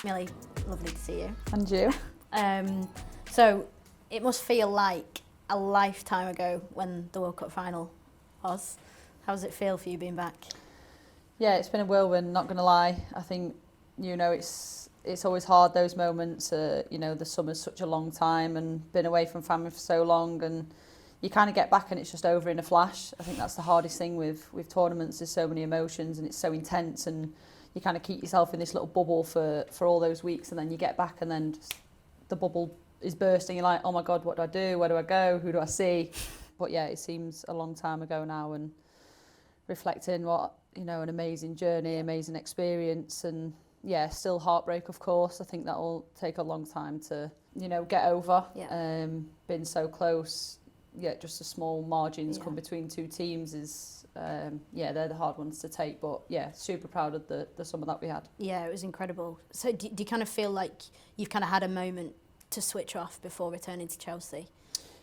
Millie, lovely to see you. And you? So it must feel like a lifetime ago when the World Cup final was. How does it feel for you being back? Yeah, it's been a whirlwind, not going to lie. I think, it's always hard, those moments. The summer's such a long time and been away from family for so long, and you kind of get back and it's just over in a flash. I think that's the hardest thing with tournaments. There's so many emotions and it's so intense, and you kind of keep yourself in this little bubble for all those weeks, and then you get back and then just the bubble is bursting. You're like, oh my God, what do I do? Where do I go? Who do I see? But yeah, it seems a long time ago now, and reflecting what, an amazing journey, amazing experience, and yeah, still heartbreak, of course. I think that'll take a long time to, get over. Yeah. Been so close, just the small margins come between two teams is, they're the hard ones to take. But yeah, super proud of the summer that we had. Yeah, it was incredible. So do you kind of feel like you've kind of had a moment to switch off before returning to Chelsea?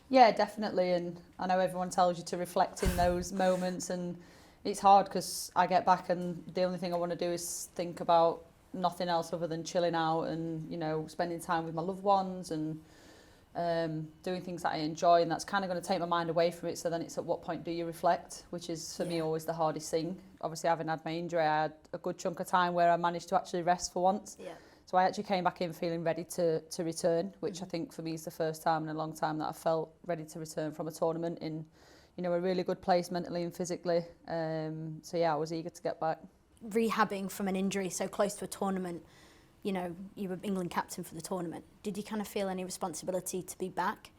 Yeah, definitely. And I know everyone tells you to reflect in those moments, and it's hard because I get back and the only thing I want to do is think about nothing else other than chilling out and, spending time with my loved ones and doing things that I enjoy, and that's kind of going to take my mind away from it. So then it's at what point do you reflect, which is for me always the hardest thing. Obviously, having had my injury, I had a good chunk of time where I managed to actually rest for once. Yeah. So I actually came back in feeling ready to return, which I think for me is the first time in a long time that I felt ready to return from a tournament in, a really good place mentally and physically. So yeah, I was eager to get back. Rehabbing from an injury so close to a tournament, you were England captain for the tournament. Did you kind of feel any responsibility to be back?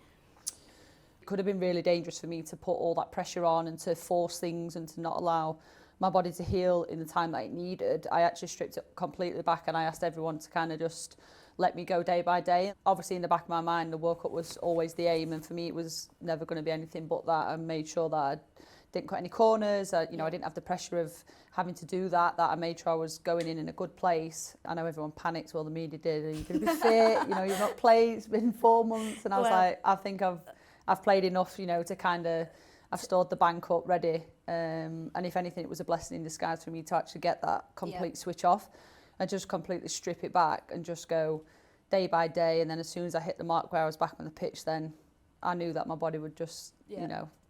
It could have been really dangerous for me to put all that pressure on and to force things and to not allow my body to heal in the time that it needed. I actually stripped it completely back, and I asked everyone to kind of just let me go day by day. Obviously, in the back of my mind, the World Cup was always the aim, and for me, it was never going to be anything but that. I made sure that I didn't cut any corners. I didn't have the pressure of having to do that I made sure I was going in a good place. I know everyone panicked, well, the media did. Are you going to be fit? You've not played. It's been 4 months. And I was like, I think I've played enough, to kind of, I've stored the bank up ready. And if anything, it was a blessing in disguise for me to actually get that complete switch off and just completely strip it back and just go day by day. And then as soon as I hit the mark where I was back on the pitch, then I knew that my body would just,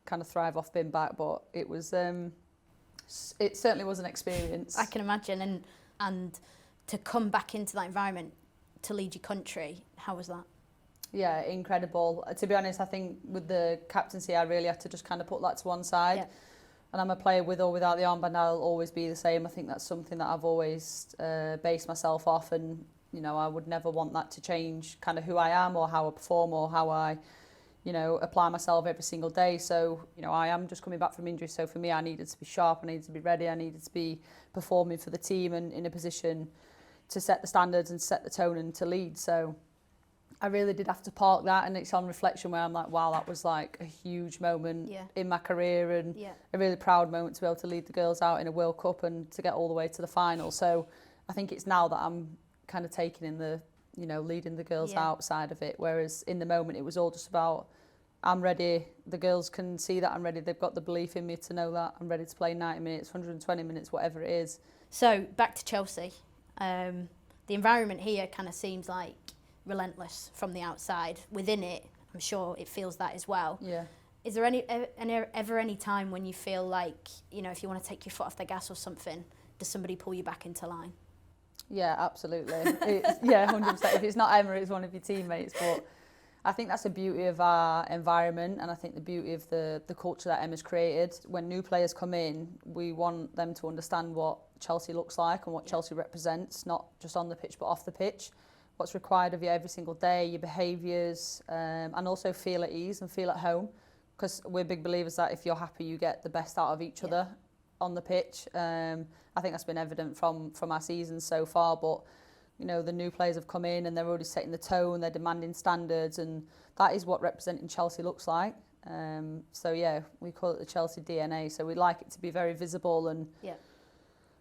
kind of thrive off being back. But it was, it certainly was an experience. I can imagine. And to come back into that environment to lead your country, how was that? Yeah, incredible. To be honest, I think with the captaincy, I really had to just kind of put that to one side. Yeah. And I'm a player with or without the armband, I'll always be the same. I think that's something that I've always based myself off, and I would never want that to change kind of who I am or how I perform or how I apply myself every single day. So I am just coming back from injury, so for me I needed to be sharp, I needed to be ready, I needed to be performing for the team and in a position to set the standards and set the tone and to lead. So I really did have to park that, and it's on reflection where I'm like, wow, that was like a huge moment in my career, and a really proud moment to be able to lead the girls out in a World Cup and to get all the way to the final. So I think it's now that I'm kind of taking in the, leading the girls outside of it, whereas in the moment it was all just about, I'm ready, the girls can see that I'm ready, they've got the belief in me to know that I'm ready to play 90 minutes, 120 minutes, whatever it is. So back to Chelsea, the environment here kind of seems like relentless from the outside. Within it, I'm sure it feels that as well. Yeah. Is there ever any time when you feel like, if you want to take your foot off the gas or something, does somebody pull you back into line? Yeah, absolutely. 100%. If it's not Emma, it's one of your teammates. But I think that's the beauty of our environment, and I think the beauty of the culture that Emma's created. When new players come in, we want them to understand what Chelsea looks like and what Chelsea represents, not just on the pitch but off the pitch. What's required of you every single day, your behaviours, and also feel at ease and feel at home, because we're big believers that if you're happy, you get the best out of each other on the pitch. I think that's been evident from our season so far, but the new players have come in and they're already setting the tone, they're demanding standards, and that is what representing Chelsea looks like. So yeah, we call it the Chelsea DNA, so we like it to be very visible, and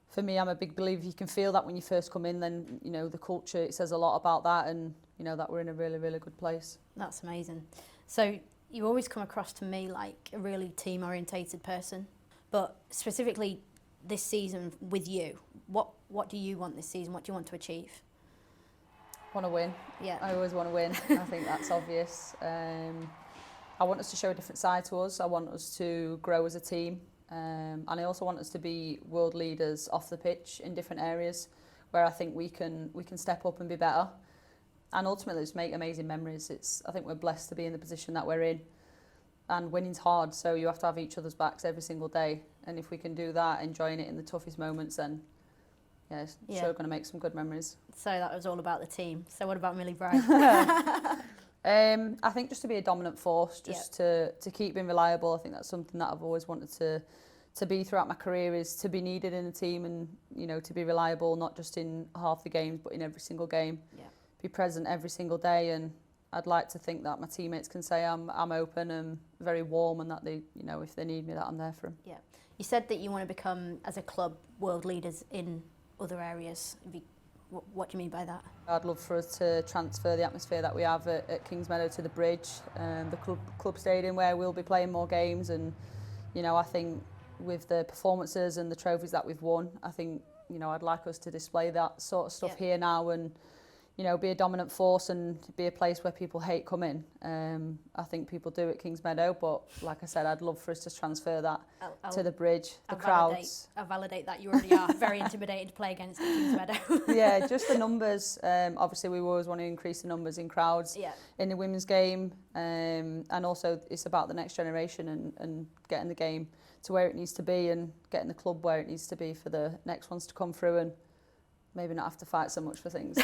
for me, I'm a big believer you can feel that when you first come in, then, the culture, it says a lot about that, and, that we're in a really, really good place. That's amazing. So you always come across to me like a really team-orientated person, but specifically this season with you, what do you want this season? What do you want to achieve? Want to win. Yeah. I always want to win. I think that's obvious. I want us to show a different side to us. I want us to grow as a team. And I also want us to be world leaders off the pitch in different areas where I think we can step up and be better. And ultimately just make amazing memories. I think we're blessed to be in the position that we're in. And winning's hard, so you have to have each other's backs every single day. And if we can do that, enjoying it in the toughest moments, then it's sure going to make some good memories. So that was all about the team. So what about Millie Bright? I think just to be a dominant force, just to keep being reliable. I think that's something that I've always wanted to be throughout my career, is to be needed in the team and, you know, to be reliable, not just in half the games, but in every single game. Yeah. Be present every single day, and I'd like to think that my teammates can say I'm open and very warm, and that they, you know, if they need me, that I'm there for them. Yeah. You said that you want to become, as a club, world leaders in other areas. What do you mean by that? I'd love for us to transfer the atmosphere that we have at Kingsmeadow to the Bridge, the club stadium, where we'll be playing more games. And, you know, I think with the performances and the trophies that we've won, I think, you know, I'd like us to display that sort of stuff here now, and, you know, be a dominant force and be a place where people hate coming. I think people do at Kingsmeadow, but like I said, I'd love for us to transfer that to the Bridge, the crowds. I'll validate that. You already are very intimidated to play against at Kingsmeadow. Yeah, just the numbers. Obviously, we always want to increase the numbers in crowds in the women's game. And also it's about the next generation and getting the game to where it needs to be, and getting the club where it needs to be for the next ones to come through, and maybe not have to fight so much for things.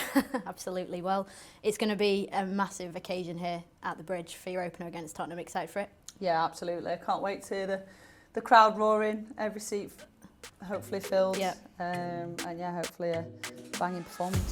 Absolutely. Well, it's going to be a massive occasion here at the Bridge for your opener against Tottenham. Excited for it? Yeah, absolutely. I can't wait to hear the crowd roaring, every seat hopefully filled. And yeah, hopefully a banging performance.